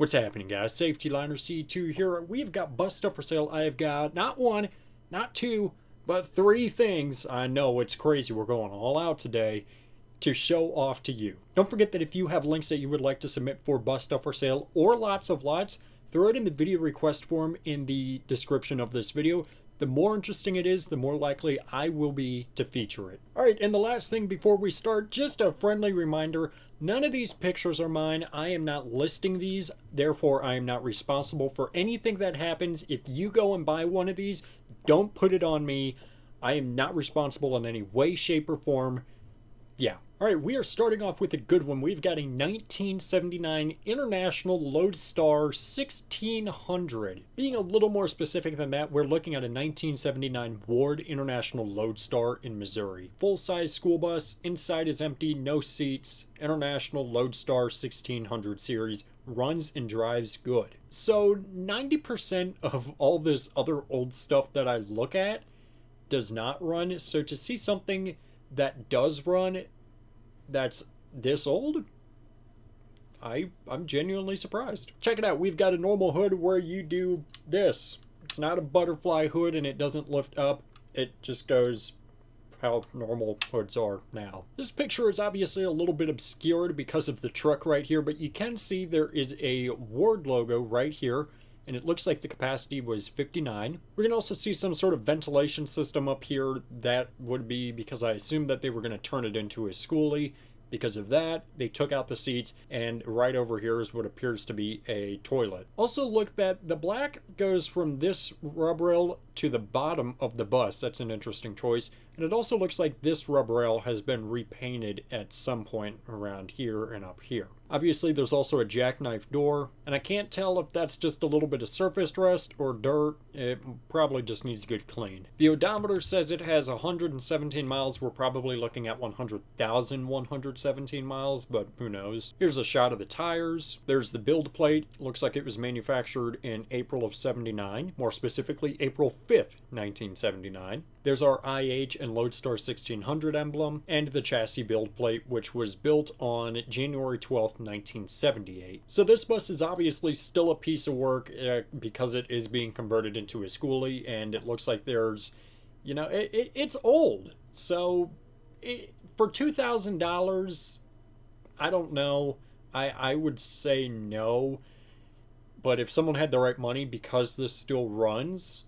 What's happening, guys? Safety Liner C2 here. We've got bus stuff for sale. I have got not one, not two, but three things. I know it's crazy. We're going all out today to show off to you. Don't forget that if you have links that you would like to submit for bus stuff for sale or lots of lots, throw it in the video request form in the description of this video. The more interesting it is, the more likely I will be to feature it. Alright, and the last thing before we start, just a friendly reminder, none of these pictures are mine. I am not listing these, therefore I am not responsible for anything that happens. If you go and buy one of these, don't put it on me. I am not responsible in any way, shape, or form. Yeah. Alright, we are starting off with a good one. We've got a 1979 International Loadstar 1600. Being a little more specific than that, we're looking at a 1979 Ward International Loadstar in Missouri. Full-size school bus, inside is empty, no seats, International Loadstar 1600 series, runs and drives good. So 90% of all this other old stuff that I look at does not run, so to see something that does run that's this old, I'm genuinely surprised. Check it out. We've got a normal hood where you do this. It's not a butterfly hood and it doesn't lift up. It just goes how normal hoods are now. This picture is obviously a little bit obscured because of the truck right here, but you can see there is a Ward logo right here, and it looks like the capacity was 59. We can also see some sort of ventilation system up here. That would be because I assumed that they were going to turn it into a schoolie. Because of that, they took out the seats, and right over here is what appears to be a toilet. Also look that the black goes from this rub rail to the bottom of the bus. That's an interesting choice. And it also looks like this rub rail has been repainted at some point around here and up here. Obviously, there's also a jackknife door, and I can't tell if that's just a little bit of surface rust or dirt. It probably just needs a good clean. The odometer says it has 117 miles. We're probably looking at 100,117 miles, but who knows. Here's a shot of the tires. There's the build plate. Looks like it was manufactured in April of 79, more specifically April 5th, 1979. There's our IH and Loadstar 1600 emblem, and the chassis build plate, which was built on January 12th, 1978. So this bus is obviously still a piece of work because it is being converted into a schoolie, and it looks like there's, you know, it's old. So for $2,000, I don't know. I would say no. But if someone had the right money, because this still runs,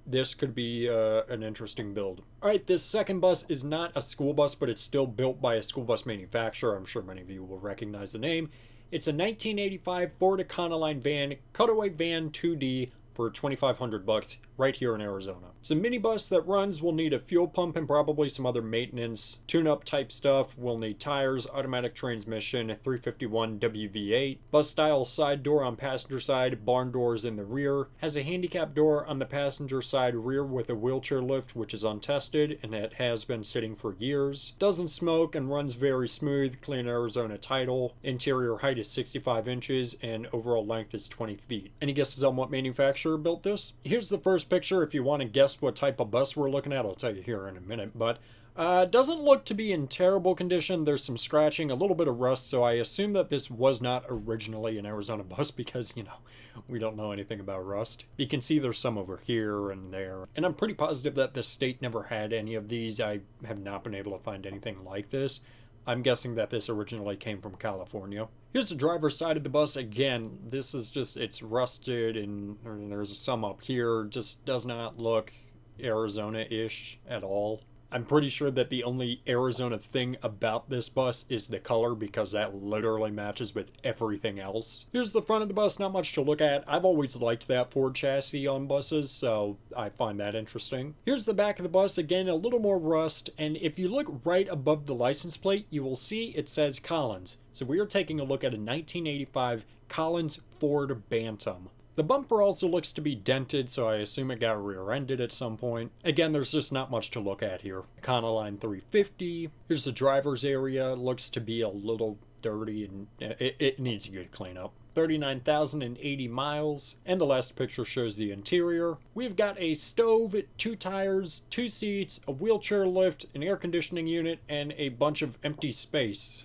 this could be an interesting build. Alright, this second bus is not a school bus, but it's still built by a school bus manufacturer. I'm sure many of you will recognize the name. It's a 1985 Ford Econoline van, cutaway van 2D for $2,500 right here in Arizona. It's a minibus that runs. Will need a fuel pump and probably some other maintenance, tune-up type stuff. We'll need tires, automatic transmission, 351 WV8, bus style side door on passenger side, barn doors in the rear, has a handicap door on the passenger side rear with a wheelchair lift, which is untested and it has been sitting for years. Doesn't smoke and runs very smooth, clean Arizona title. Interior height is 65 inches and overall length is 20 feet. Any guesses on what manufacturer built this? Here's the first picture. If you want to guess what type of bus we're looking at, I'll tell you here in a minute, but doesn't look to be in terrible condition. There's some scratching, a little bit of rust, so I assume that this was not originally an Arizona bus because, you know, we don't know anything about rust. You can see there's some over here and there, and I'm pretty positive that the state never had any of these. I have not been able to find anything like this. I'm guessing that this originally came from California. Here's the driver's side of the bus. Again, this is just, it's rusted and there's some up here. Just does not look Arizona-ish at all. I'm pretty sure that the only Arizona thing about this bus is the color, because that literally matches with everything else. Here's the front of the bus, not much to look at. I've always liked that Ford chassis on buses, so I find that interesting. Here's the back of the bus, again, a little more rust, and if you look right above the license plate, you will see it says Collins. So we are taking a look at a 1985 Collins Ford Bantam. The bumper also looks to be dented, so I assume it got rear-ended at some point. Again, there's just not much to look at here. Econoline 350. Here's the driver's area. Looks to be a little dirty and it needs a good cleanup. 39,080 miles. And the last picture shows the interior. We've got a stove, 2 tires, 2 seats, a wheelchair lift, an air conditioning unit, and a bunch of empty space.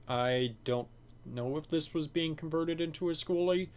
I don't know if this was being converted into a schoolie,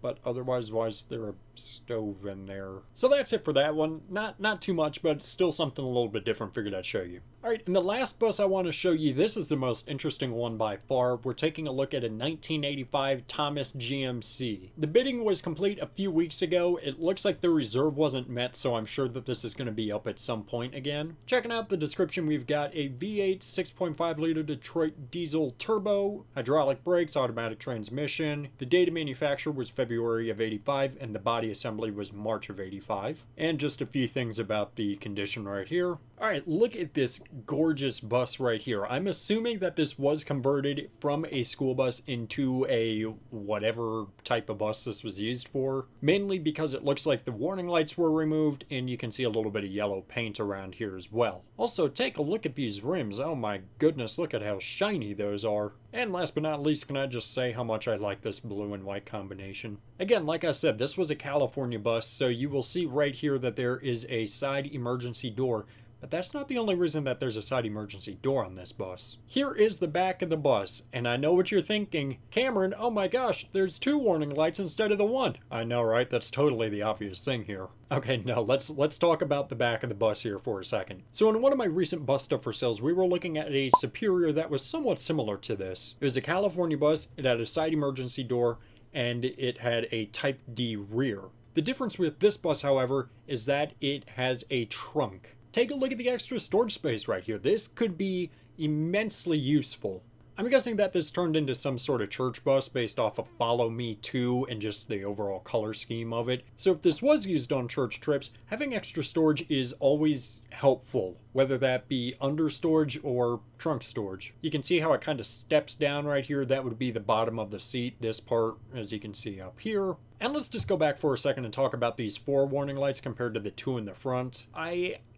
but otherwise, why is there a stove in there? So that's it for that one. Not too much, but still something a little bit different. Figured I'd show you. All right, and the last bus I want to show you, this is the most interesting one by far. We're taking a look at a 1985 Thomas GMC. The bidding was complete a few weeks ago. It looks like the reserve wasn't met, so I'm sure that this is going to be up at some point again. Checking out the description, we've got a V8 6.5 liter Detroit diesel turbo, hydraulic brakes, automatic transmission. The date of manufacture was February of 85, and the body assembly was March of 85. And just a few things about the condition right here. All right, look at this gorgeous bus right here. I'm assuming that this was converted from a school bus into a whatever type of bus this was used for, mainly because it looks like the warning lights were removed and you can see a little bit of yellow paint around here as well. Also, take a look at these rims. Oh my goodness, look at how shiny those are. And last but not least, can I just say how much I like this blue and white combination. Again, like I said, this was a California bus, so you will see right here that there is a side emergency door. But that's not the only reason that there's a side emergency door on this bus. Here is the back of the bus, and I know what you're thinking. Cameron, oh my gosh, there's 2 warning lights instead of the 1. I know, right? That's totally the obvious thing here. Okay, no, let's talk about the back of the bus here for a second. So in one of my recent bus stuff for sales, we were looking at a Superior that was somewhat similar to this. It was a California bus, it had a side emergency door, and it had a Type D rear. The difference with this bus, however, is that it has a trunk. Take a look at the extra storage space right here. This could be immensely useful. I'm guessing that this turned into some sort of church bus based off of Follow Me 2 and just the overall color scheme of it. So if this was used on church trips, having extra storage is always helpful, whether that be under storage or trunk storage. You can see how it kind of steps down right here. That would be the bottom of the seat, this part, as you can see up here. And let's just go back for a second and talk about these 4 warning lights compared to the 2 in the front.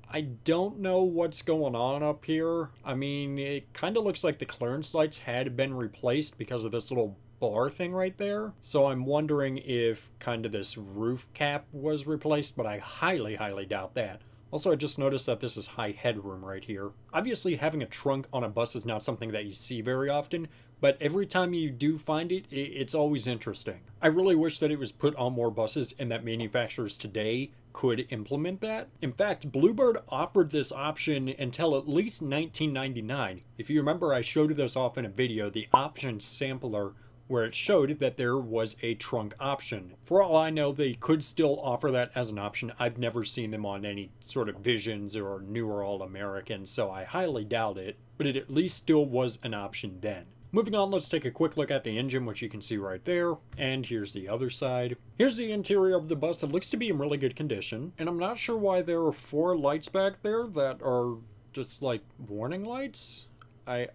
I don't know what's going on up here. I mean, it kind of looks like the clearance lights had been replaced because of this little bar thing right there. So I'm wondering if kind of this roof cap was replaced, but I highly doubt that. Also, I just noticed that this is high headroom right here. Obviously, having a trunk on a bus is not something that you see very often, but every time you do find it, it's always interesting. I really wish that it was put on more buses and that manufacturers today could implement that. In fact, Bluebird offered this option until at least 1999. If you remember, I showed this off in a video, the option sampler, where it showed that there was a trunk option. For all I know, they could still offer that as an option. I've never seen them on any sort of Visions or newer All-Americans, so I highly doubt it, but it at least still was an option then. Moving on, let's take a quick look at the engine, which you can see right there. And here's the other side. Here's the interior of the bus. It looks to be in really good condition. And I'm not sure why there are 4 lights back there that are just like warning lights. I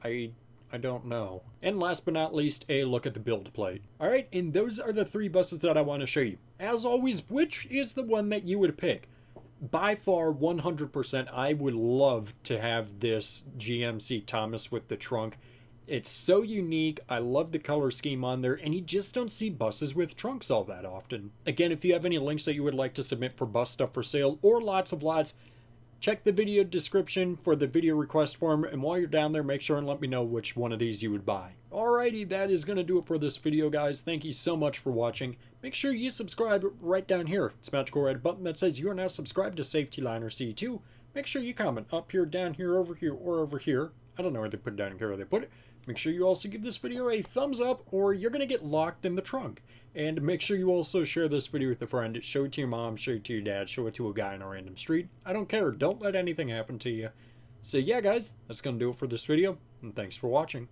don't know. And last but not least, a look at the build plate. Alright, and those are the 3 buses that I want to show you. As always, which is the one that you would pick? By far, 100%, I would love to have this GMC Thomas with the trunk. It's so unique. I love the color scheme on there, and you just don't see buses with trunks all that often. Again, if you have any links that you would like to submit for bus stuff for sale or lots of lots, check the video description for the video request form, and while you're down there, make sure and let me know which one of these you would buy. Alrighty, that is going to do it for this video, guys. Thank you so much for watching. Make sure you subscribe right down here. It's a magical red button that says you are now subscribed to Safety Liner C2. Make sure you comment up here, down here, over here, or over here. I don't know where they put it down here, where they put it. Make sure you also give this video a thumbs up or you're going to get locked in the trunk. And make sure you also share this video with a friend. Show it to your mom, show it to your dad, show it to a guy on a random street. I don't care. Don't let anything happen to you. So yeah, guys, that's going to do it for this video. And thanks for watching.